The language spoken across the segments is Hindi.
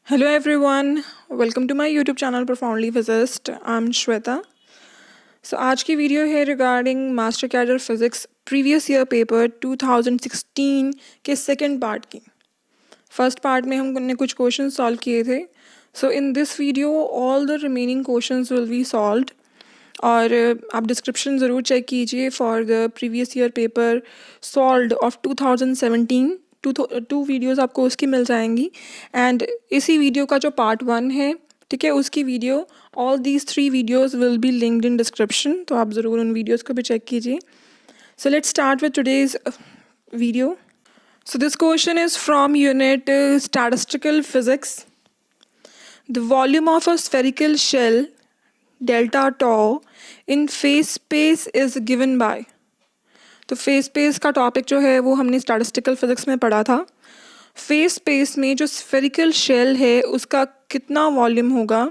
Hello everyone, welcome to my YouTube channel Profoundly Physicist. I'm Shweta. So आज की वीडियो है regarding master cadre physics previous year paper 2016 के सेकंड पार्ट की. फर्स्ट पार्ट में हमने कुछ क्वेश्चन सॉल्व किए थे. So in this video all the remaining questions will be solved. और आप डिस्क्रिप्शन ज़रूर चेक कीजिए for the previous year paper solved of 2017. Two videos आपको उसकी मिल जाएंगी. एंड इसी वीडियो का जो पार्ट 1 है, ठीक है, उसकी video, all these 3 videos will be linked in description, तो आप ज़रूर उन वीडियोस को भी चेक कीजिए. So let's start with today's video. So this question is from unit statistical physics. The volume of a spherical shell delta tau in phase space is given by. तो फेस स्पेस का टॉपिक जो है वो हमने स्टैटिस्टिकल फिजिक्स में पढ़ा था. फेस स्पेस में जो स्फेरिकल शेल है उसका कितना वॉल्यूम होगा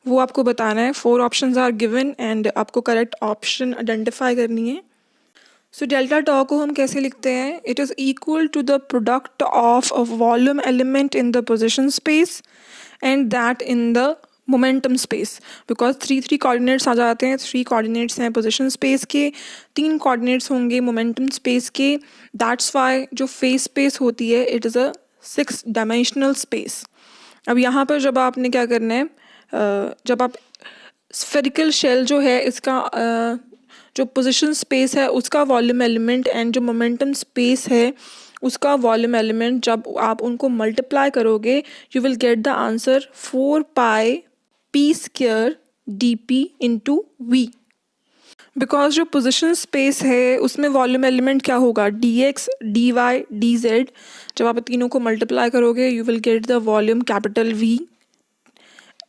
वो आपको बताना है. 4 ऑप्शंस आर गिवन एंड आपको करेक्ट ऑप्शन आइडेंटिफाई करनी है. सो डेल्टा टॉ को हम कैसे लिखते हैं? It is equal to the product of a volume element in the position space and that in the momentum space. Because 3 coordinates आ जाते हैं. 3 कोऑर्डिनेट्स हैं पोजीशन स्पेस के, 3 कोऑर्डिनेट्स होंगे मोमेंटम स्पेस के. दैट्स वाई जो फेस स्पेस होती है it is a 6 dimensional space. अब यहाँ पर जब आपने क्या करना है, जब आप स्फेरिकल शेल जो है इसका जो पोजीशन स्पेस है उसका वॉल्यूम एलिमेंट एंड जो मोमेंटम स्पेस है उसका वॉल्यूम एलिमेंट जब आप उनको मल्टीप्लाई करोगे you will get the answer 4 pi P square D P into V. Because जो पोजिशन स्पेस है उसमें वॉल्यूम एलिमेंट क्या होगा? D X, D Y, D Z. जब आप तीनों को मल्टीप्लाई करोगे you will get the volume capital V.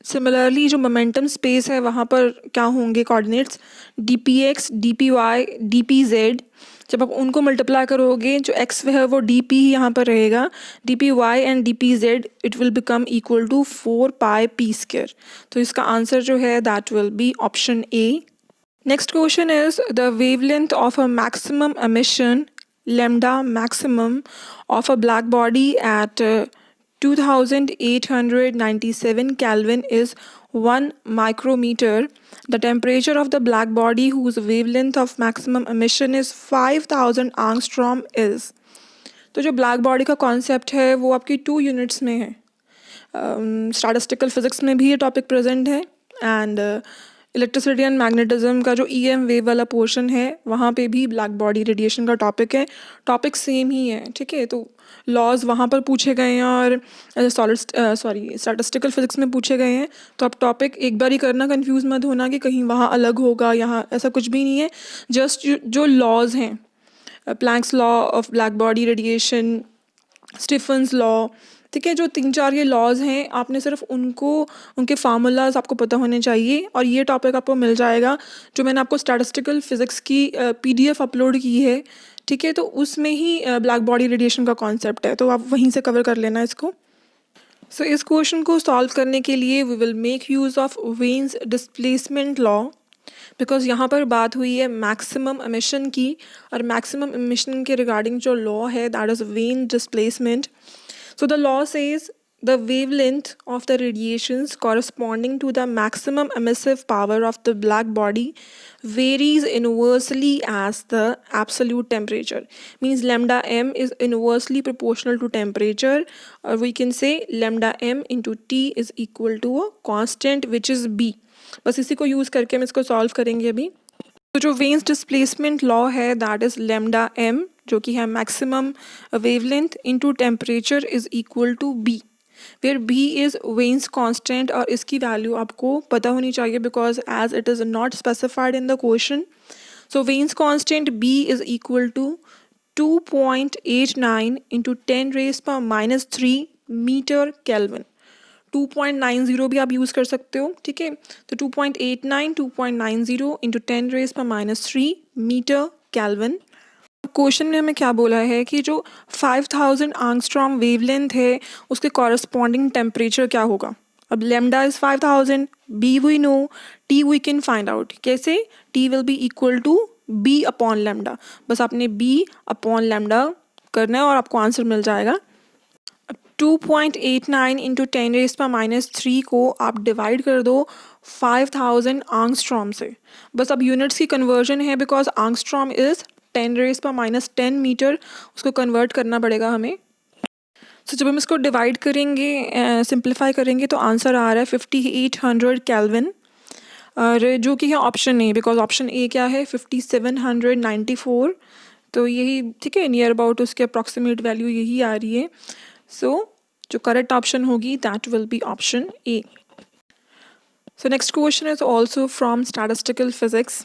Similarly जो मोमेंटम स्पेस है वहाँ पर क्या होंगे coordinates? D P X, D P Y, D P Z. जब आप उनको मल्टीप्लाई करोगे जो एक्स है वो डी पी ही यहाँ पर रहेगा. D P Y and D P Z it will become equal to 4 pi P square. तो इसका आंसर जो है that will be option A. Next question is the wavelength of a maximum emission lambda maximum of a black body at 2897 Kelvin is 1 micrometer. The temperature of the black body whose wavelength of maximum emission is 5000 angstrom is. तो जो ब्लैक बॉडी का कॉन्सेप्ट है वो आपकी 2 यूनिट्स में है. स्टैटिस्टिकल फिजिक्स में भी ये टॉपिक प्रेजेंट है एंड इलेक्ट्रिसिटी एंड मैग्नेटिज्म का जो EM वेव वाला पोर्शन है वहाँ पे भी ब्लैक बॉडी रेडिएशन का टॉपिक है. टॉपिक सेम ही है, ठीक है. तो लॉज वहाँ पर पूछे गए हैं और स्टैटिस्टिकल फिजिक्स में पूछे गए हैं. तो आप टॉपिक एक बार ही करना, कंफ्यूज मत होना कि कहीं वहाँ अलग होगा, यहाँ ऐसा कुछ भी नहीं है. जस्ट जो लॉज हैं, Planck's law of black body radiation, Stefan's law, ठीक है, जो 3-4 ये लॉज हैं आपने सिर्फ उनको, उनके फार्मूलाज आपको पता होने चाहिए. और ये टॉपिक आपको मिल जाएगा जो मैंने आपको स्टैटिस्टिकल फिजिक्स की PDF अपलोड की है, ठीक है. तो उसमें ही ब्लैक बॉडी रेडिएशन का कॉन्सेप्ट है, तो आप वहीं से कवर कर लेना इसको. सो इस क्वेश्चन को सॉल्व करने के लिए we will make use of Wien's displacement law. Because यहाँ पर बात हुई है मैक्सिमम एमिशन की, और मैक्सिमम एमिशन के रिगार्डिंग जो लॉ है that is Wien displacement. So the law says the wavelength of the radiations corresponding to the maximum emissive power of the black body varies inversely as the absolute temperature. Means lambda m is inversely proportional to temperature, or we can say lambda m into T is equal to a constant which is B. बस इसी को यूज़ करके हम इसको सॉल्व करेंगे अभी. तो जो वेन्स डिस्प्लेसमेंट लॉ है दैट इज़ लैम्डा m जो कि है maximum wavelength into temperature is equal to B, where B is Wien's constant. और इसकी वैल्यू आपको पता होनी चाहिए because as it is not specified in the question. So Wien's constant B is equal to 2.89 into 10⁻³ metre kelvin. 2.90 भी आप यूज़ कर सकते हो, ठीक है. तो 2.89 2.90 इंटू 10⁻³ मीटर केल्विन. क्वेश्चन में हमें क्या बोला है कि जो 5000 आंगस्ट्रॉम वेवलेंथ है उसके कॉरस्पॉन्डिंग टेम्परेचर क्या होगा. अब lambda is 5000, B we know, T we can find out. कैसे? T will be equal to B upon lambda. बस आपने B अपॉन लैम्डा करना है और आपको आंसर मिल जाएगा. 2.89 इंटू 10⁻³ को आप डिवाइड कर दो 5000 आंगस्ट्रॉम से। बस अब यूनिट्स की कन्वर्जन है, बिकॉज आंगस्ट्रॉम इज़ 10⁻10 मीटर, उसको कन्वर्ट करना पड़ेगा हमें। सो जब हम इसको डिवाइड करेंगे, सिंप्लीफाई करेंगे, तो आंसर आ रहा है 5800 केल्विन, और जो कि है option A, because option A क्या है 5794, तो यही ठीक है, नियर अबाउट उसके अप्रॉक्सीमेट वैल्यू यही आ रही है। सो जो करेक्ट ऑप्शन होगी that will be option A. So next question is also from statistical physics.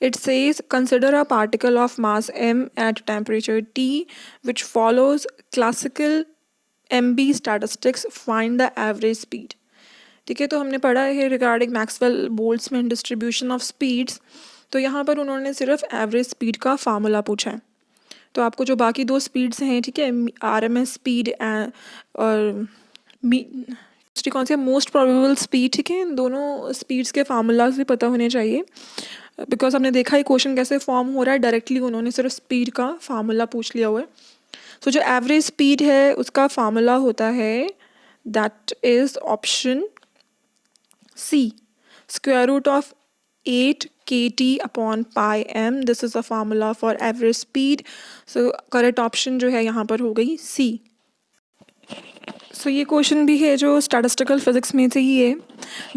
It says consider a particle of mass m at temperature T which follows classical MB statistics, find the average speed. ठीक है, तो हमने पढ़ा है regarding Maxwell Boltzmann distribution of speeds, तो यहाँ पर उन्होंने सिर्फ एवरेज स्पीड का फार्मूला पूछा है। तो आपको जो बाकी दो स्पीड्स हैं, ठीक है, RMS स्पीड और दूसरी कौन सी है, मोस्ट प्रोबेबल स्पीड, ठीक है, इन दोनों स्पीड्स के फार्मूलाज भी पता होने चाहिए, बिकॉज हमने देखा है क्वेश्चन कैसे फॉर्म हो रहा है, डायरेक्टली उन्होंने सिर्फ स्पीड का फार्मूला पूछ लिया हुआ है। सो जो एवरेज स्पीड है उसका फार्मूला होता है that is option C, square root of 8 kT/πm, this is the formula for average speed. So correct option जो है यहाँ पर हो गई सी। सो ये क्वेश्चन भी है जो स्टैटिस्टिकल फिजिक्स में से ही है।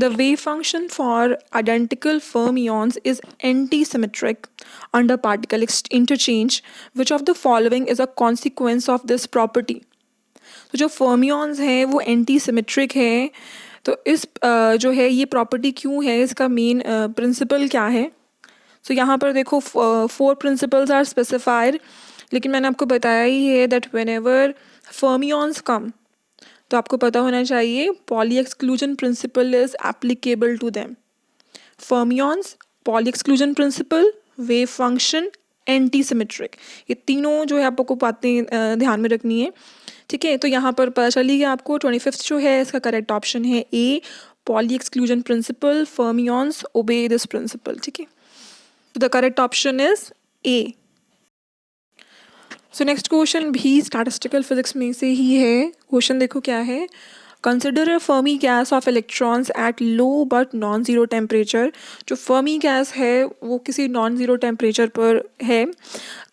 The wave function for identical fermions is anti symmetric under particle interchange, which of the following is a consequence of this property. तो जो फर्मियंस हैं वो एंटी सिमेट्रिक है, तो इस जो है ये प्रॉपर्टी क्यों है, इसका मेन प्रिंसिपल क्या है। सो यहाँ पर देखो 4 प्रिंसिपल्स आर स्पेसिफाइड, लेकिन मैंने आपको बताया ही है that whenever fermions come, तो आपको पता होना चाहिए Pauli exclusion principle is applicable to them. Fermions, Pauli exclusion principle, wave function, anti symmetric, ये तीनों जो है आपको बातें ध्यान में रखनी है। ठीक है, तो यहाँ पर पता चली कि आपको 25th जो है इसका करेक्ट ऑप्शन है A, Pauli exclusion principle, fermions obey this principle. ठीक है, तो the correct option is A. So next question भी स्टैटिस्टिकल फिजिक्स में से ही है। क्वेश्चन देखो क्या है, consider a Fermi gas of electrons at low but non zero temperature. जो फर्मी गैस है वो किसी नॉन ज़ीरो टेम्परेचर पर है।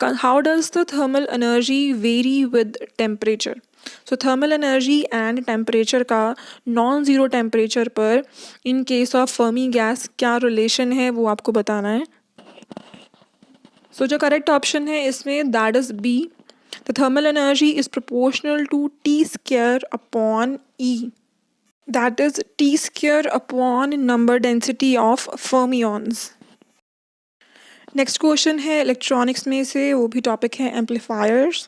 How does the thermal energy vary with temperature. So thermal energy and temperature का नॉन ज़ीरो टेम्परेचर पर इन केस ऑफ फर्मी गैस क्या रिलेशन है वो आपको बताना है। सो जो करेक्ट ऑप्शन है इसमें that is B, the thermal energy is proportional to T² that is T² number density of fermions. Next question है इलेक्ट्रॉनिक्स में से, वो भी टॉपिक है एम्पलीफायर्स।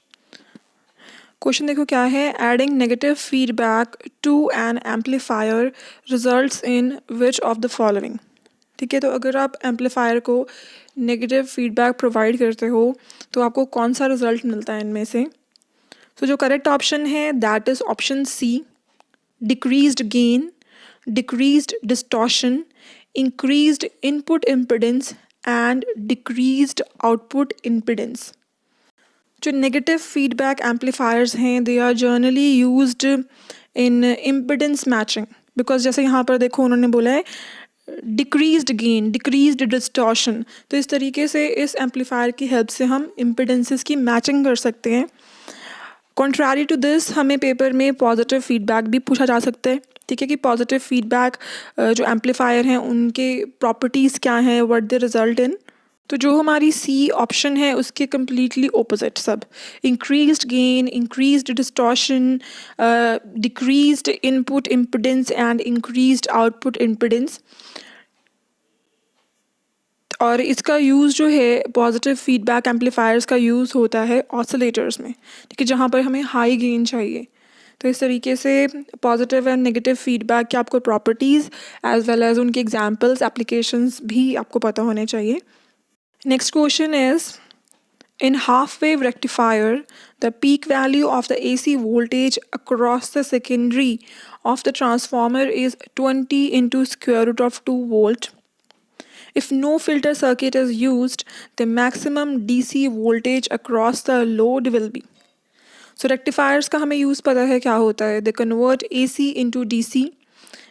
क्वेश्चन देखो क्या है, adding negative feedback to an amplifier results in which of the following. ठीक है, तो अगर आप एम्पलीफायर को नेगेटिव फीडबैक प्रोवाइड करते हो तो आपको कौन सा रिजल्ट मिलता है इनमें से। तो जो करेक्ट ऑप्शन है that is option C, decreased gain, decreased distortion, increased input impedance and decreased output impedance. जो नेगेटिव फीडबैक एम्पलीफायर्स हैं they are generally used in impedance matching, because जैसे यहाँ पर देखो उन्होंने बोला है डिक्रीज्ड गेन, डिक्रीज्ड डिस्टॉर्शन, तो इस तरीके से इस एम्पलीफायर की हेल्प से हम इम्पिडेंसेस की मैचिंग कर सकते हैं। कॉन्ट्रारी टू दिस हमें पेपर में पॉजिटिव फीडबैक भी पूछा जा सकता है। ठीक है, कि पॉजिटिव फीडबैक जो एम्पलीफायर हैं उनके प्रॉपर्टीज़ क्या हैं, व्हाट दे रिजल्ट इन। तो जो हमारी सी ऑप्शन है उसके कम्प्लीटली ओपोजिट सब, increased gain, increased distortion, decreased input impedance and increased output impedance. और इसका यूज़ जो है पॉजिटिव फीडबैक एम्पलीफायर्स का यूज़ होता है ऑसिलेटर्स में, ठीक है, जहाँ पर हमें हाई गेन चाहिए। तो इस तरीके से पॉजिटिव एंड नेगेटिव फीडबैक के आपको प्रॉपर्टीज़ एज वेल एज उनके एग्जाम्पल्स, एप्लीकेशंस भी आपको पता होने चाहिए। Next question is, in half-wave rectifier, the peak value of the AC voltage across the secondary of the transformer is 20 into square root of 2 volt. If no filter circuit is used, the maximum DC voltage across the load will be. So rectifiers का हमें यूज़ पता है क्या होता है, they convert AC into DC,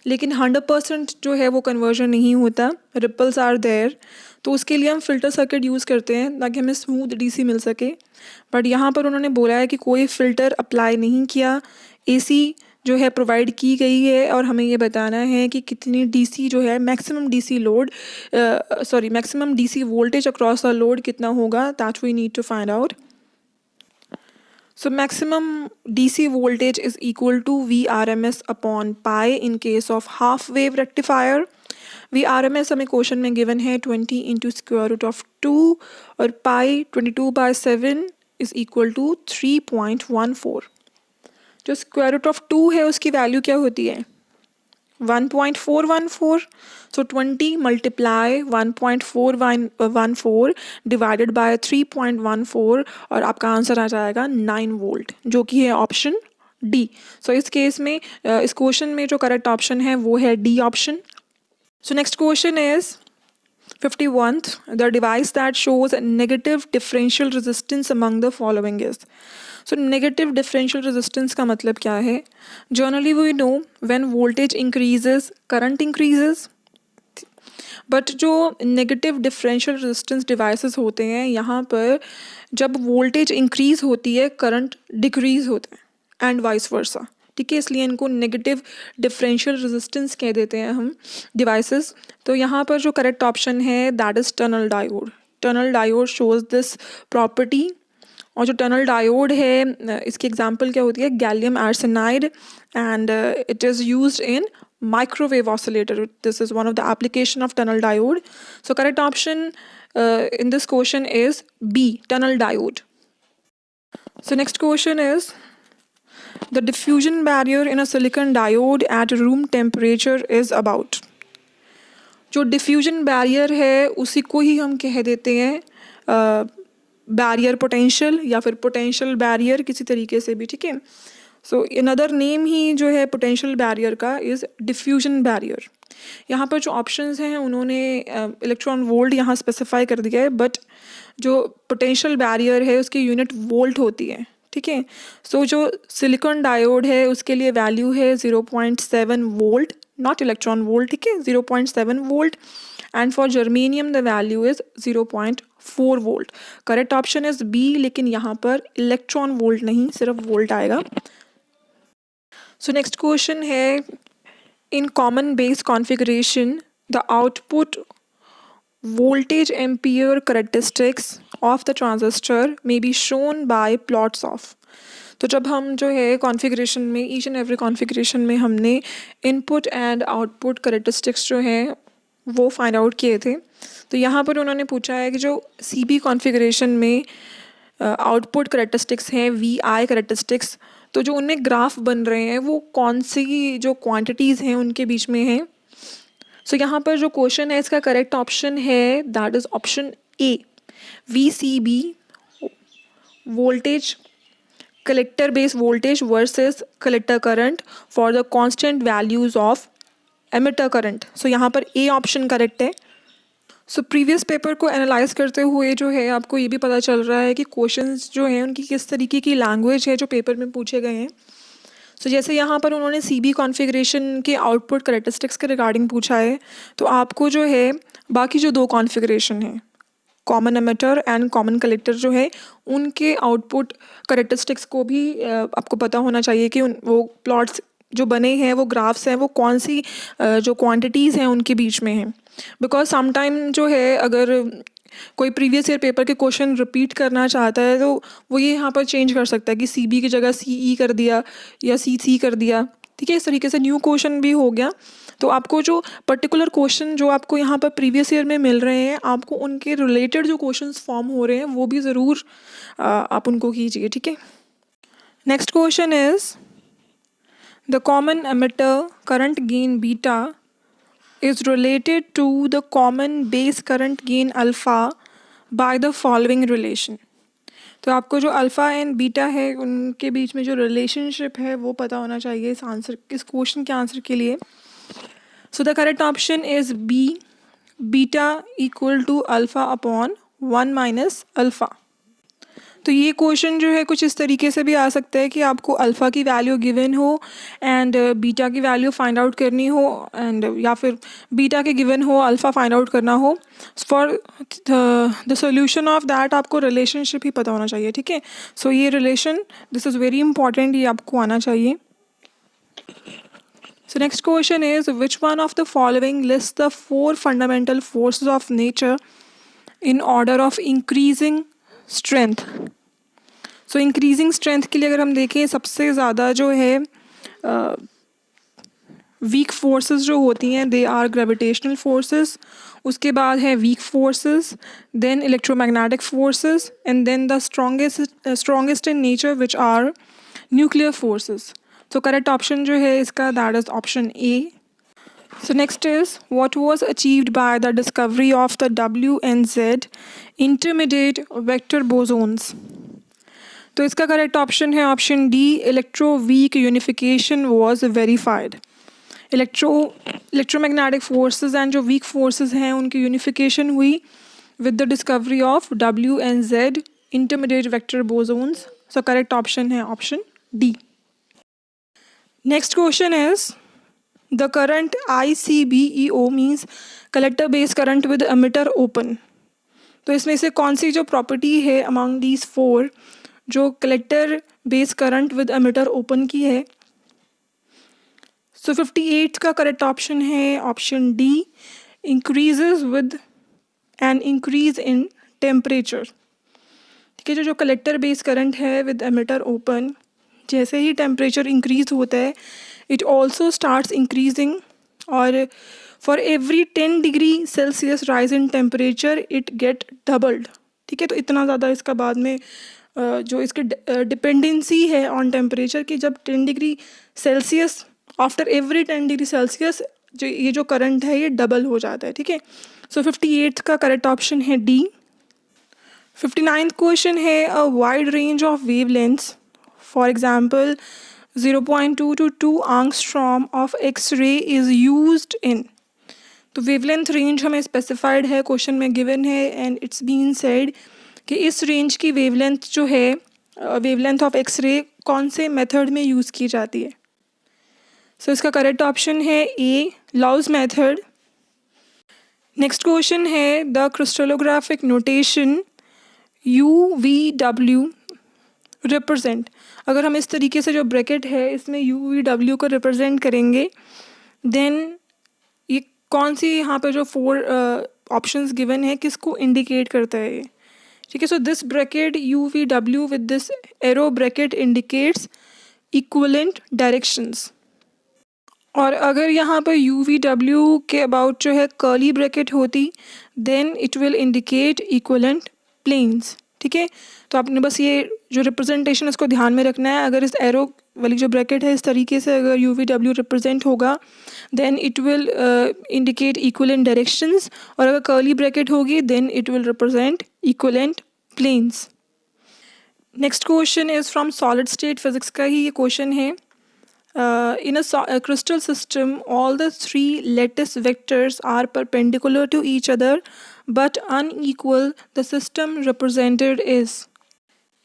लेकिन 100% जो है वो कन्वर्जन नहीं होता, रिपल्स आर देयर। तो उसके लिए हम फ़िल्टर सर्किट यूज़ करते हैं ताकि हमें स्मूथ DC मिल सके। बट यहाँ पर उन्होंने बोला है कि कोई फ़िल्टर अप्लाई नहीं किया, AC जो है प्रोवाइड की गई है और हमें ये बताना है कि कितनी DC जो है maximum DC load maximum DC voltage across the load कितना होगा, that we need to find out. So maximum DC voltage is equal to Vrms upon pi in case of half wave rectifier. Vrms हमें क्वेश्चन में गिवन है 20 इंटू स्क्वायर रूट ऑफ 2 और पाई 22/7 इज इक्वल टू 3.14। जो स्क्वायर रूट ऑफ 2 है उसकी वैल्यू क्या होती है, 1.414। सो 20 मल्टीप्लाई 1.414 डिवाइडेड बाय 3.14 और आपका आंसर आ जाएगा 9 वोल्ट, जो कि है ऑप्शन डी। सो इस केस में इस क्वेश्चन में जो करेक्ट ऑप्शन है वो है D option. So next question is 51th, the device that shows negative differential resistance among the following is. So negative differential resistance का मतलब क्या है, generally we know when voltage increases current increases, but जो नेगेटिव डिफरेंशियल रेजिस्टेंस डिवाइसेस होते हैं यहाँ पर जब वोल्टेज इंक्रीज होती है करंट डिक्रीज होता है एंड वाइस वर्सा, ठीक है, इसलिए इनको नेगेटिव डिफरेंशियल रेजिस्टेंस कह देते हैं हम डिवाइसेस। तो यहाँ पर जो करेक्ट ऑप्शन है that is tunnel diode. Tunnel diode shows this property. और जो टनल डायोड है इसकी एग्जांपल क्या होती है, gallium arsenide, and it is used in microwave oscillator. This is one of the application of tunnel diode. So correct option in this question is B, tunnel diode. So next question is the diffusion barrier in a silicon diode at room temperature is about. जो diffusion barrier है उसी को ही हम कह देते हैं barrier potential या फिर potential barrier किसी तरीके से भी, ठीक है। सो अनदर नेम ही जो है पोटेंशियल बैरियर का इज़ डिफ्यूजन बैरियर। यहाँ पर जो ऑप्शंस हैं उन्होंने इलेक्ट्रॉन वोल्ट यहाँ स्पेसिफाई कर दिया है, बट जो पोटेंशियल बैरियर है उसकी यूनिट वोल्ट होती है, ठीक है। सो जो सिलिकॉन डायोड है उसके लिए वैल्यू है 0.7 वोल्ट, नॉट इलेक्ट्रॉन वोल्ट, ठीक है, 0.7 volt, and for germanium the value is 0.4 volt. Correct option is B, लेकिन यहाँ पर इलेक्ट्रॉन वोल्ट नहीं, सिर्फ वोल्ट आएगा। So next question है, in common base configuration the output voltage ampere characteristics of the transistor may be shown by plots of. तो जब हम जो है कॉन्फ़िगरेशन में ईच एंड एवरी कॉन्फ़िगरेशन में हमने इनपुट एंड आउटपुट करेक्टरिस्टिक्स जो हैं वो फाइंड आउट किए थे, तो यहाँ पर उन्होंने पूछा है कि जो CB कॉन्फ़िगरेशन में आउटपुट करेक्टरिस्टिक्स हैं VI करेक्टरिस्टिक्स, तो जो उनमें ग्राफ बन रहे हैं वो कौन सी जो क्वांटिटीज़ हैं उनके बीच में हैं। सो यहाँ पर जो क्वेश्चन है इसका करेक्ट ऑप्शन है that is option A, VCB voltage collector base voltage versus collector current for the constant values of emitter current. So यहाँ पर ए ऑप्शन करेक्ट है। सो प्रीवियस पेपर को एनालाइज करते हुए जो है आपको ये भी पता चल रहा है कि क्वेश्चंस जो हैं उनकी किस तरीके की लैंग्वेज है जो पेपर में पूछे गए हैं। सो जैसे यहाँ पर उन्होंने CB कॉन्फ़िगरेशन के आउटपुट करेक्टरिस्टिक्स के रिगार्डिंग पूछा है, तो आपको जो है बाकी जो दो कॉन्फ़िगरेशन हैं common emitter and common collector जो है उनके आउटपुट करेक्टरिस्टिक्स को भी आपको पता होना चाहिए कि वो प्लॉट्स जो बने हैं वो ग्राफ्स हैं वो कौन सी जो क्वांटिटीज़ हैं उनके बीच में हैं। बिकॉज समटाइम जो है अगर कोई प्रीवियस ईयर पेपर के क्वेश्चन रिपीट करना चाहता है तो वो ये यहाँ पर चेंज कर सकता है कि CB की जगह CE कर दिया या CC कर दिया, ठीक है, इस तरीके से न्यू क्वेश्चन भी हो गया। तो आपको जो पर्टिकुलर क्वेश्चन जो आपको यहाँ पर प्रीवियस ईयर में मिल रहे हैं आपको उनके रिलेटेड जो क्वेश्चंस फॉर्म हो रहे हैं वो भी ज़रूर आप उनको कीजिए, ठीक है। Next question is the common emitter current gain beta is related to the common base current gain alpha by the following relation. तो आपको जो अल्फ़ा एंड बीटा है उनके बीच में जो रिलेशनशिप है वो पता होना चाहिए इस क्वेश्चन के आंसर के लिए। So the correct option is B, beta equal to alpha upon 1 minus alpha. तो ये क्वेश्चन जो है कुछ इस तरीके से भी आ सकता है कि आपको अल्फ़ा की वैल्यू गिवन हो एंड बीटा की वैल्यू फाइंड आउट करनी हो, एंड या फिर बीटा के गिवन हो, अल्फ़ा फाइंड आउट करना हो. For the solution of that आपको रिलेशनशिप ही पता होना चाहिए. ठीक है, सो ये relation, this is very important, ये आपको आना चाहिए. So next question is, which one of the following lists the 4 fundamental forces of nature in order of increasing strength? So increasing strength के लिए अगर हम देखें, सबसे ज़्यादा जो है weak forces जो होती हैं, they are gravitational forces. उसके बाद है weak forces, then electromagnetic forces, and then the strongest in nature, which are nuclear forces. So correct option जो है इसका, that is option A. So next is, what was achieved by the discovery of the W and Z intermediate vector bosons? तो इसका करेक्ट ऑप्शन है option D, electroweak unification was verified. Electromagnetic forces and जो वीक फोर्सेस हैं उनकी यूनिफिकेशन हुई with the discovery of W and Z intermediate vector bosons. So correct option है option D. Next question is, the current ICBEO means collector base current with emitter open. तो इसमें से कौन सी जो प्रॉपर्टी है अमंग दीज 4 जो collector base current with emitter open की है? सो 58 का करेक्ट ऑप्शन है option D, increases with an increase in temperature. ठीक है, जो कलेक्टर बेस करंट है विद एमिटर ओपन, जैसे ही टेम्परेचर इंक्रीज होता है इट ऑल्सो स्टार्ट्स इंक्रीजिंग, और for every 10 degree Celsius rise in temperature it get doubled. ठीक है, तो इतना ज़्यादा इसका बाद में जो इसकी डिपेंडेंसी है ऑन टेम्परेचर की, जब 10 degree Celsius, after every 10 degree Celsius जो ये जो करंट है ये डबल हो जाता है. ठीक है, सो 58 का करेक्ट ऑप्शन है डी. 59th क्वेश्चन है, a wide range of wavelengths, for example 0.2 to 2 angstrom of X-ray is used in. तो वेवलेंथ रेंज हमें स्पेसिफाइड है, क्वेश्चन में गिवन है, एंड इट्स बीन सेड कि इस रेंज की वेवलेंथ जो है, वेवलेंथ ऑफ एक्सरे कौन से मेथड में यूज़ की जाती है? सो इसका करेक्ट ऑप्शन है ए, लाउस मेथड. नेक्स्ट क्वेश्चन है, the crystallographic notation UVW represent. अगर हम इस तरीके से जो ब्रैकेट है इसमें UVW को रिप्रेजेंट करेंगे, देन ये कौन सी यहाँ पे जो 4 ऑप्शंस गिवन है किसको इंडिकेट करता है ये? ठीक है, so this bracket UVW with this arrow bracket indicates equivalent directions. और अगर यहाँ पर UVW के अबाउट जो है कर्ली ब्रैकेट होती, then it will indicate equivalent planes. ठीक है, तो आपने बस ये जो रिप्रेजेंटेशन इसको ध्यान में रखना है. अगर इस एरो वाली जो ब्रैकेट है इस तरीके से अगर UVW रिप्रेजेंट होगा, then it will indicate equivalent directions, और अगर कर्ली ब्रैकेट होगी then it will represent equivalent planes. Next question is from solid state physics का ही ये क्वेश्चन है. In a crystal system, all the 3 lattice vectors are perpendicular to each other but unequal. The system represented is.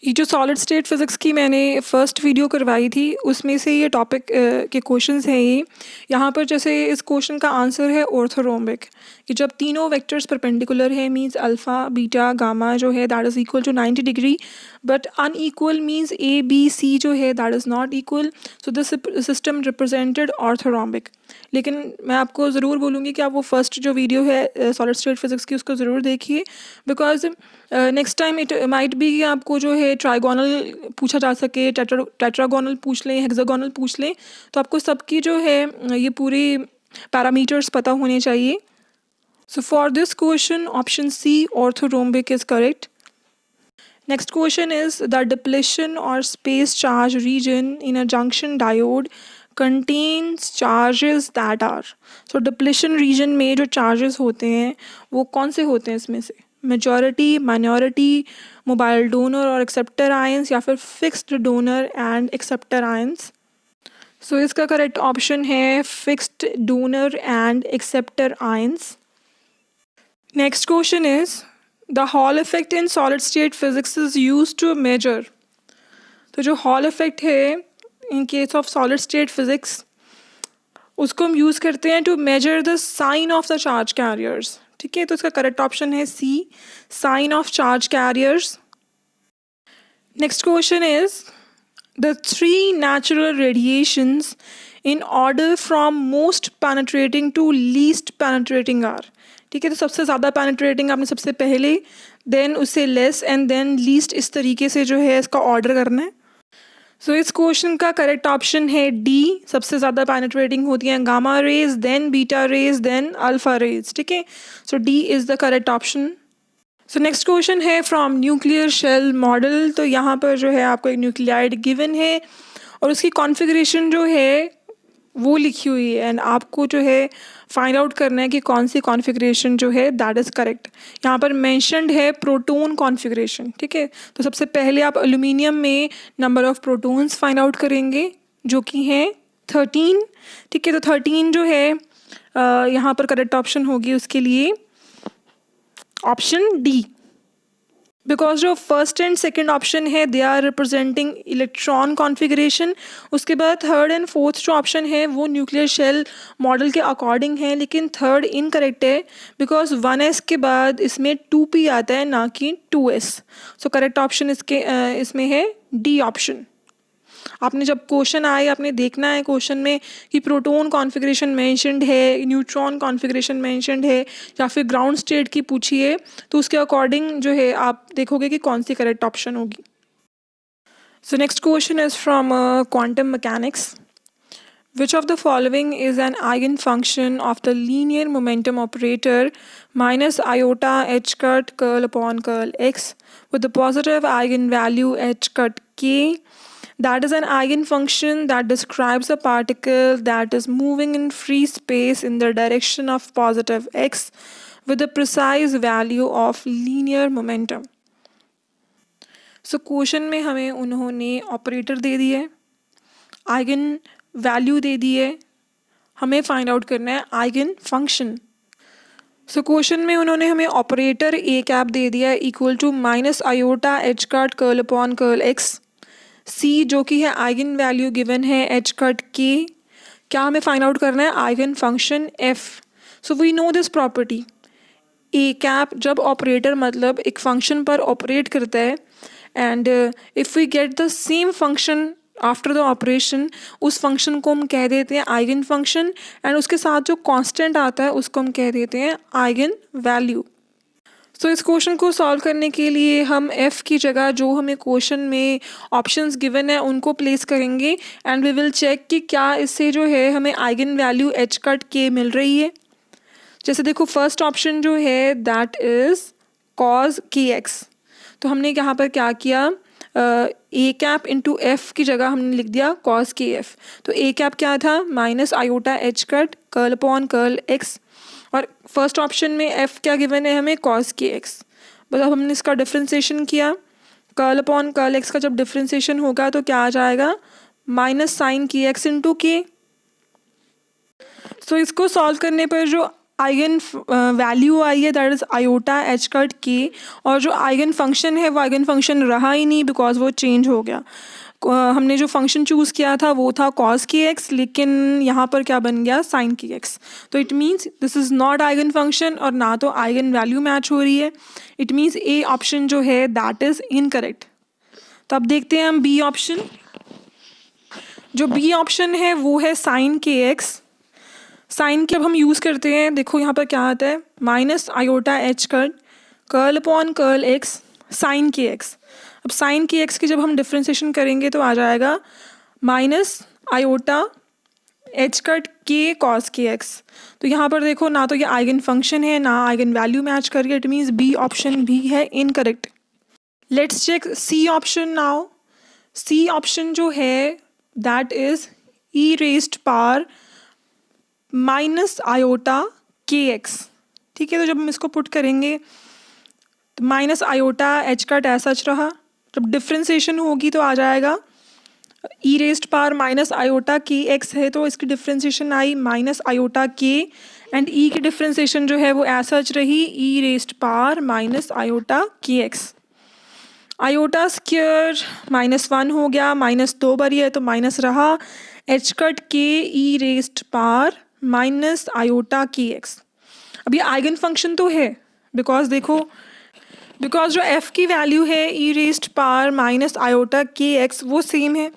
ये जो सॉलिड स्टेट फिज़िक्स की मैंने फर्स्ट वीडियो करवाई थी उसमें से ये टॉपिक के क्वेश्चंस हैं. ये यहाँ पर जैसे इस क्वेश्चन का आंसर है ऑर्थोरोम्बिक, कि जब तीनों वेक्टर्स परपेंडिकुलर है मींस अल्फ़ा बीटा गामा जो है that is equal to 90 degree, but unequal means ABC जो है that is not equal. So this system represented orthorhombic. लेकिन मैं आपको ज़रूर बोलूँगी कि आप वो फर्स्ट जो वीडियो है सॉलिड स्टेट फिज़िक्स की उसको ज़रूर देखिए, because next time it might be कि आपको जो है ट्राइगोनल पूछा जा सके, टेट्रागोनल पूछ लें, हेक्सागोनल पूछ लें, तो आपको सबकी जो है ये पूरी पैरामीटर्स पता होने चाहिए. So for this question option C orthorhombic is correct. Next question is, the depletion or space charge region in a junction diode contains charges that are. So depletion region में जो charges होते हैं वो कौन से होते हैं इसमें से? Majority, minority, mobile donor और acceptor ions, या फिर fixed donor and acceptor ions. So इसका correct option है fixed donor and acceptor ions. Next question is, the Hall effect in solid state physics is use to measure. तो जो हॉल इफेक्ट है in case of solid state physics, उसको हम यूज़ करते हैं to measure the sign of the charge carriers. ठीक है, तो इसका करेक्ट ऑप्शन है C, sign of charge carriers. Next question is the three natural radiations in order from most penetrating to least penetrating are। ठीक है, तो सबसे ज़्यादा penetrating आपने सबसे पहले, देन उससे लेस एंड देन लीस्ट, इस तरीके से जो है इसका ऑर्डर करना है। सो इस क्वेश्चन का करेक्ट ऑप्शन है डी, सबसे ज़्यादा पेनिट्रेटिंग होती हैं gamma rays, then beta rays, then alpha rays. ठीक है, so D is the correct option. So next question है फ्रॉम न्यूक्लियर शेल मॉडल। तो यहाँ पर जो है आपको एक न्यूक्लियाइड गिवन है और उसकी कॉन्फ़िगरेशन जो है वो लिखी हुई है एंड आपको जो है फाइंड आउट करना है कि कौन सी कॉन्फ़िगरेशन जो है दैट इज़ करेक्ट। यहाँ पर मेंशन्ड है प्रोटॉन कॉन्फ़िगरेशन। ठीक है, तो सबसे पहले आप एल्यूमिनियम में number of protons find out करेंगे जो कि हैं 13। ठीक है, तो 13 जो है यहाँ पर करेक्ट ऑप्शन होगी उसके लिए ऑप्शन डी, बिकॉज जो फर्स्ट एंड सेकेंड ऑप्शन है they are representing electron configuration. उसके बाद थर्ड एंड फोर्थ जो ऑप्शन है वो न्यूक्लियर शेल मॉडल के अकॉर्डिंग है, लेकिन थर्ड इनकरेक्ट है बिकॉज 1s के बाद इसमें 2p आता है ना कि 2s। सो करेक्ट ऑप्शन इसमें है डी ऑप्शन। आपने जब क्वेश्चन आए आपने देखना है क्वेश्चन में कि प्रोटॉन कॉन्फ़िगरेशन मेंशन्ड है, न्यूट्रॉन कॉन्फ़िगरेशन मेंशन्ड है या फिर ग्राउंड स्टेट की पूछी है, तो उसके अकॉर्डिंग जो है आप देखोगे कि कौन सी करेक्ट ऑप्शन होगी। सो next question is from quantum mechanics. Which of the following is an eigenfunction of the linear momentum operator minus iota h cut curl upon curl x with the positive eigenvalue h cut k? That is an eigenfunction that describes a particle that is moving in free space in the direction of positive x with the precise value of linear momentum. So question में हमें उन्होंने ऑपरेटर दे दिए, आइगन वैल्यू दे दिए, हमें फाइंड आउट करना है आइगन फंक्शन। सो क्वेश्चन में उन्होंने हमें ऑपरेटर ए कैप दे दिया equal to minus iota H cut curl upon curl x, c जो कि है आइगन वैल्यू गिवन है एच कट के, क्या हमें फाइंड आउट करना है eigen function f. So we know this property, A cap जब ऑपरेटर मतलब एक फंक्शन पर ऑपरेट करता है and if we get the same function after the operation, उस फंक्शन को हम कह देते हैं आइगन फंक्शन एंड उसके साथ जो कांस्टेंट आता है उसको हम कह देते हैं आइगन वैल्यू। सो इस क्वेश्चन को सॉल्व करने के लिए हम f की जगह जो हमें क्वेश्चन में ऑप्शंस गिवन है उनको प्लेस करेंगे एंड वी विल चेक कि क्या इससे जो है हमें eigen value h cut k मिल रही है। जैसे देखो फर्स्ट ऑप्शन जो है दैट इज़ cos kx, तो हमने यहाँ पर क्या किया, ए कैप इंटू एफ की जगह हमने लिख दिया cos के एफ। तो ए कैप क्या था minus iota H cut curl upon curl x, और फर्स्ट ऑप्शन में एफ क्या गिवन है हमें cos के एक्स। मतलब हमने इसका डिफ्रेंसिएशन किया, कर्ल अपॉन कर्ल एक्स का जब डिफ्रेंसिएशन होगा तो क्या आ जाएगा माइनस साइन की एक्स इंटू के। सो इसको सॉल्व करने पर जो आइगन वैल्यू आई है that is iota H cut के, और जो आइगन फंक्शन है वो आइगन फंक्शन रहा ही नहीं बिकॉज वो चेंज हो गया। हमने जो फंक्शन चूज़ किया था वो था cos के एक्स, लेकिन यहाँ पर क्या बन गया sin के एक्स। तो it means this is not eigen function और ना तो आइगन वैल्यू मैच हो रही है। इट मीन्स ए ऑप्शन जो है दैट इज़ इनकरेक्ट। तो अब देखते हैं हम बी ऑप्शन। जो बी ऑप्शन है वो है sin के एक्स। साइन के अब हम यूज़ करते हैं, देखो यहाँ पर क्या आता है minus iota H cut curl upon curl X sine के एक्स। अब साइन के एक्स की जब हम डिफ्रेंसिएशन करेंगे तो आ जाएगा माइनस आयोटा एच कट के कॉस के एक्स। तो यहाँ पर देखो ना तो ये आइगन फंक्शन है ना आइगन वैल्यू मैच कर रही है, इट मीन्स बी ऑप्शन भी है incorrect. Let's check C option now. C option जो है that is E raised power minus iota के एक्स। ठीक है, तो जब हम इसको पुट करेंगे तो माइनस आयोटा एच कट ऐसा रहा, जब डिफ्रेंसिएशन होगी तो आ जाएगा ई रेज्ड पावर माइनस आयोटा के एक्स है तो इसकी डिफ्रेंसिएशन आई माइनस आयोटा के एंड ई की डिफ्रेंसिएशन जो है वो ऐसा रही ई रेस्ट पावर माइनस आयोटा के एक्स। आयोटा स्क्वायर -1 हो गया, -2 बारी है तो माइनस रहा, एच कट के E raised power minus iota के एक्स। अब ये आइगन फंक्शन तो है बिकॉज जो एफ की वैल्यू है ई रेस्ट पावर माइनस आयोटा के एक्स वो सेम है,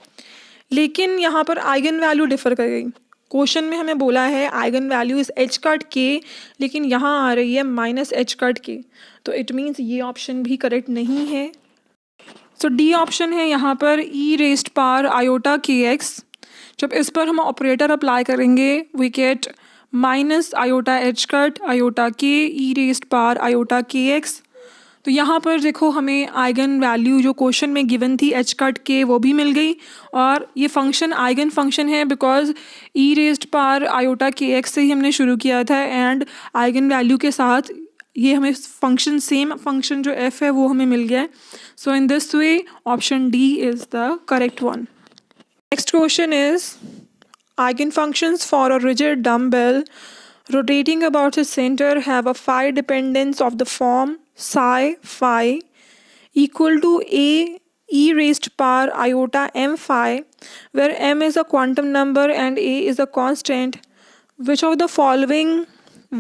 लेकिन यहाँ पर आइगन वैल्यू डिफर कर गई। क्वेश्चन में हमें बोला है eigen value is H cut के, लेकिन यहाँ आ रही है माइनस एच कट के, तो इट मीन्स ये ऑप्शन भी करेक्ट नहीं है। सो डी ऑप्शन है यहाँ पर ई रेस्ट पावर आयोटा के एक्स। जब इस पर हम ऑपरेटर अप्लाई करेंगे we get minus iota H cut iota के ई रेस्ट पावर आयोटा के एक्स। तो यहाँ पर देखो हमें आइगन वैल्यू जो क्वेश्चन में गिवन थी एच कट के वो भी मिल गई, और ये फंक्शन आइगन फंक्शन है because E raised power iota के एक्स से ही हमने शुरू किया था एंड आइगन वैल्यू के साथ ये हमें फंक्शन सेम फंक्शन जो एफ है वो हमें मिल गया है। So in this way option D is the correct one. Next question is eigen functions for a rigid dumbbell rotating about its center have a phi dependence of the form psi phi equal to a e raised power iota m phi, where m is a quantum number and a is a constant. Which of the following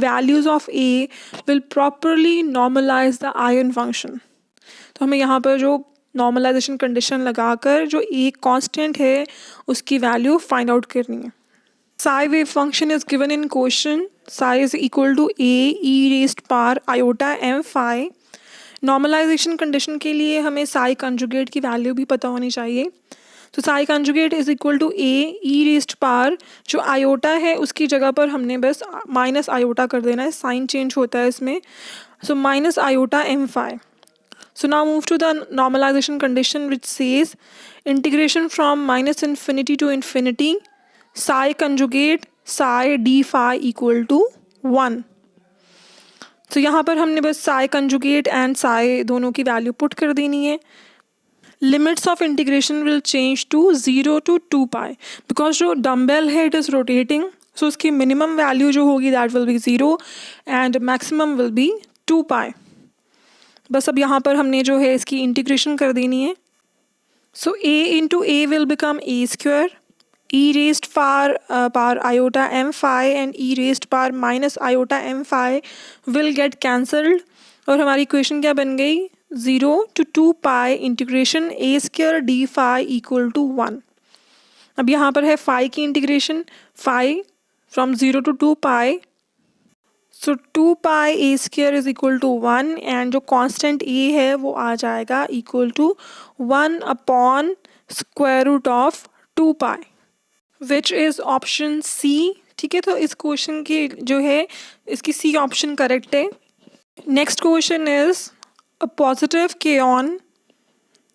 values of a will properly normalize the eigen function? तो हमें यहाँ पर जो नॉर्मलाइजेशन कंडीशन लगाकर जो a कांस्टेंट है उसकी वैल्यू फाइंड आउट करनी है। Psi wave function is given in question. Psi is equal to a e raised power iota m phi. Normalization condition के लिए हमें psi कंजुगेट की वैल्यू भी पता होनी चाहिए। तो psi conjugate is equal to a e raised power जो आयोटा है उसकी जगह पर हमने बस माइनस आयोटा कर देना है, साइन चेंज होता है इसमें। So minus iota m phi. So now move to the normalization condition which says integration from minus infinity to infinity psi conjugate psi d phi equal to 1. तो यहाँ पर हमने बस psi conjugate and psi दोनों की वैल्यू पुट कर देनी है। Limits of integration will change to 0 to 2 pi because जो डम्बेल है इट इज़ रोटेटिंग, सो उसकी मिनिमम वैल्यू जो होगी that will be 0 and maximum will be 2 pi. बस अब यहाँ पर हमने जो है इसकी इंटीग्रेशन कर देनी है। सो a into A will become a square, e raised power iota m phi and e raised power minus iota m phi will get cancelled और हमारी इक्वेशन क्या बन गई 0 to 2 pi integration a square d phi equal to 1। अब यहाँ पर है phi की integration, phi from 0 to 2 pi, so 2 pi a square is equal to 1 and जो कांस्टेंट a है वो आ जाएगा equal to 1 upon square root of 2 pi which is option C. ठीक है, तो इस क्वेश्चन की जो है इसकी सी ऑप्शन करेक्ट है। Next question is a positive kaon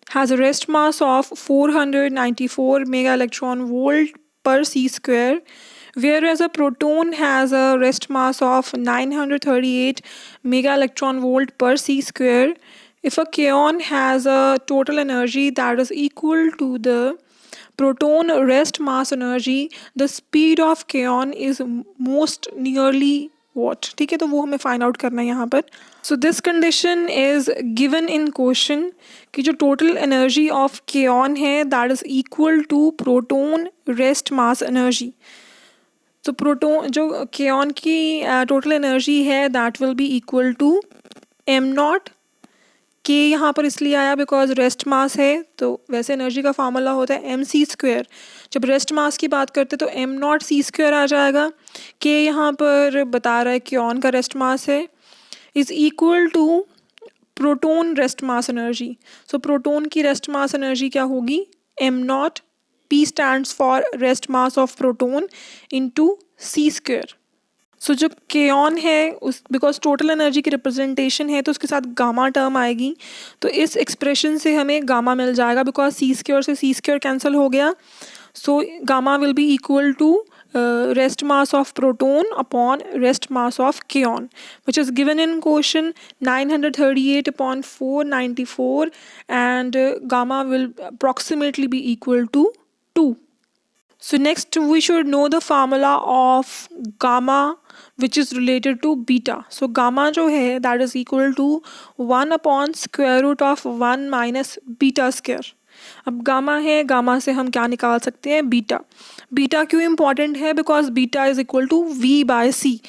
has a rest mass of 494 mega electron volt per C square, whereas a proton has a rest mass of 938 mega electron volt per c square. If a kaon has a total energy that is equal to the proton rest mass energy, the speed of kaon is most nearly what? ठीक है, तो वो हमें फाइंड आउट करना है यहाँ पर। So this condition is given in question कि जो टोटल एनर्जी ऑफ केऑन है that is equal to proton rest mass energy. तो प्रोटोन जो केऑन की टोटल एनर्जी है that will be equal to M not. के यहाँ पर इसलिए आया बिकॉज रेस्ट मास है, तो वैसे एनर्जी का फार्मूला होता है एम सी स्क्वेयर। जब रेस्ट मास की बात करते तो एम नॉट सी स्क्वेयर आ जाएगा। के यहाँ पर बता रहा है कि ऑन का रेस्ट मास है is equal to proton rest mass energy. So proton की रेस्ट मास एनर्जी क्या होगी M naught, P stands for rest mass of proton into c square. So जो केऑन है उस बिकॉज टोटल एनर्जी की रिप्रेजेंटेशन है तो उसके साथ गामा टर्म आएगी, तो इस एक्सप्रेशन से हमें गामा मिल जाएगा बिकॉज सी स्क्वायर से सी स्क्वायर कैंसिल हो गया। So gamma will be equal to rest mass of proton upon rest mass of kaon which is given in question 938 upon 494 and gamma will approximately be equal to 2। So next we should know the formula of gamma which is related to beta. So gamma जो है that is equal to 1 upon square root of 1 minus beta square. अब गामा है, गामा से हम क्या निकाल सकते हैं, बीटा. बीटा क्यों इम्पॉर्टेंट है, because beta is equal to v by C.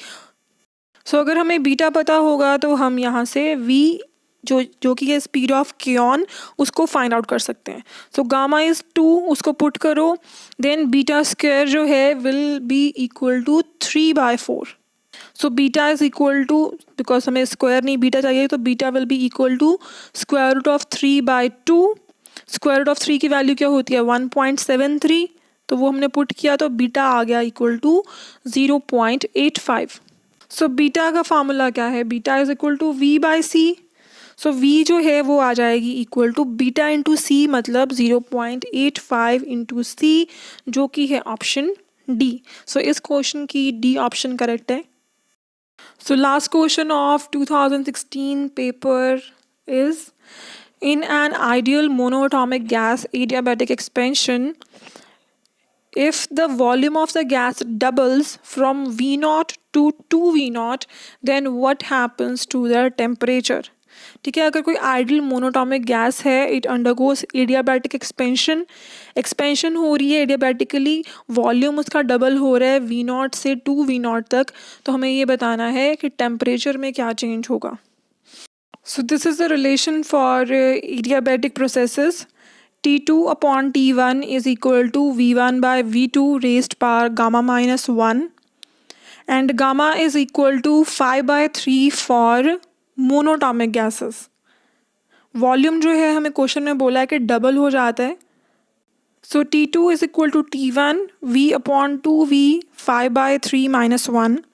So अगर हमें बीटा पता होगा तो हम यहाँ से v जो कि है स्पीड ऑफ क्योन, उसको फाइंड आउट कर सकते हैं. सो गामा इज 2, उसको पुट करो, देन बीटा स्क्वायर जो है will be equal to 3/4. So beta is equal to, because हमें स्क्वायर नहीं बीटा चाहिए, तो beta will be equal to square root of 3/2. Square root of 3 की वैल्यू क्या होती है, 1.73, तो वो हमने पुट किया तो बीटा आ गया इक्वल टू 0.85. सो बीटा का फार्मूला क्या है, beta is equal to v by C. So v जो है वो आ जाएगी equal to beta into C, मतलब 0.85 इंटू सी, जो कि है ऑप्शन डी. सो इस क्वेश्चन की डी ऑप्शन करेक्ट है. So last question of 2016 paper is, in an ideal monoatomic gas adiabatic expansion, if the volume of the gas doubles from V0 to 2V0, then what happens to the temperature? ठीक है, अगर कोई आइडियल मोनोटॉमिक गैस है, इट अंडरगोज एडियाबैटिक एक्सपेंशन हो रही है एडियाबैटिकली, वॉल्यूम उसका डबल हो रहा है V0 से 2V0 तक, तो हमें ये बताना है कि टेम्परेचर में क्या चेंज होगा. So this is the relation for adiabatic processes. T2 upon T1 is equal to V1 by V2 raised power gamma minus 1, and gamma is equal to 5/3 for monatomic gases. Volume जो है हमें क्वेश्चन में बोला है कि डबल हो जाता है. So T2 is equal to T1 V upon 2V 5/3 minus 1.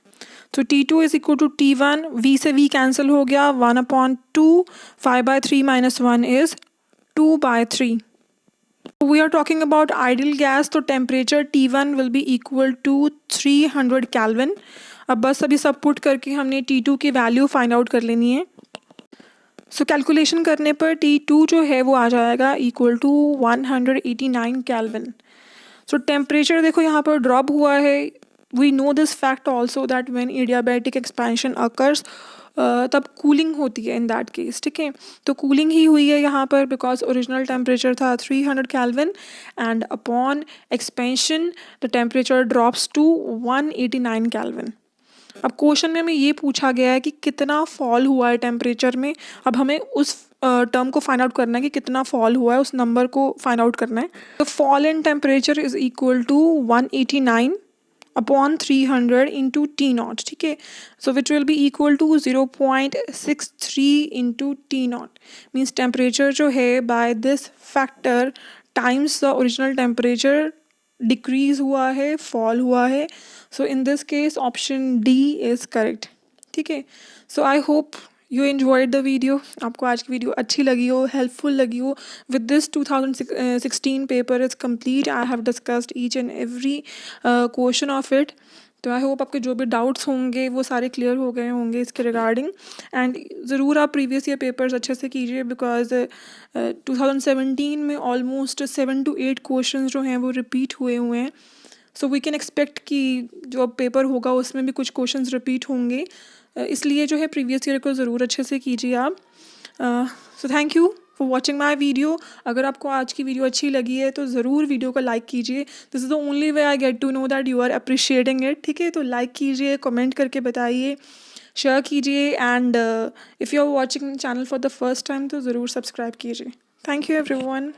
तो T2 is equal to T1, V से V कैंसिल हो गया, 1/2, 5/3 minus 1 is 2/3. We are talking about ideal gas, तो temperature T1 will be equal to 300 kelvin. अब बस अभी सब पुट करके हमने T2 की वैल्यू फाइंड आउट कर लेनी है. सो कैलकुलेशन करने पर T2 जो है वो आ जाएगा equal to 189 kelvin. So temperature देखो यहाँ पर ड्रॉप हुआ है. We know this fact also that when adiabatic expansion occurs, तब कूलिंग होती है इन दैट केस. ठीक है, तो कूलिंग ही हुई है यहाँ पर, बिकॉज ओरिजिनल टेम्परेचर था 300 kelvin and upon expansion the temperature drops to 189 kelvin. अब क्वेश्चन में हमें ये पूछा गया है कि कितना फॉल हुआ है टेम्परेचर में. अब हमें उस टर्म को फाइंड आउट करना है कि कितना फॉल हुआ है, उस नंबर को फाइंड आउट करना है. तो fall in temperature is equal to 189 upon 300 into T0. ठीक है, so which will be equal to 0.63 into T0. means temperature जो है by this factor times the original temperature decrease हुआ है, fall हुआ है. so in this case option D is correct. ठीक है, so I hope you enjoyed the video. आपको आज की वीडियो अच्छी लगी हो, हेल्पफुल लगी हो. with this 2016 paper is complete. I have discussed each and every question of it. तो आई होप आपके जो भी डाउट्स होंगे वो सारे क्लियर हो गए होंगे इसके रिगार्डिंग. एंड ज़रूर आप प्रीवियस ईयर पेपर्स अच्छे से कीजिए, बिकॉज 2017 में ऑलमोस्ट 7 to 8 क्वेश्चन जो हैं वो रिपीट हुए हैं. सो वी कैन एक्सपेक्ट कि जो पेपर होगा उसमें भी कुछ क्वेश्चंस रिपीट होंगे. इसलिए जो है प्रीवियस ईयर को ज़रूर अच्छे से कीजिए आप. So thank you for watching my video. अगर आपको आज की वीडियो अच्छी लगी है तो ज़रूर वीडियो को लाइक कीजिए. This is the only way I get to know that you are appreciating it. ठीक है, तो लाइक कीजिए, कमेंट करके बताइए, शेयर कीजिए. And if you are watching channel for the first time तो ज़रूर सब्सक्राइब कीजिए. Thank you everyone.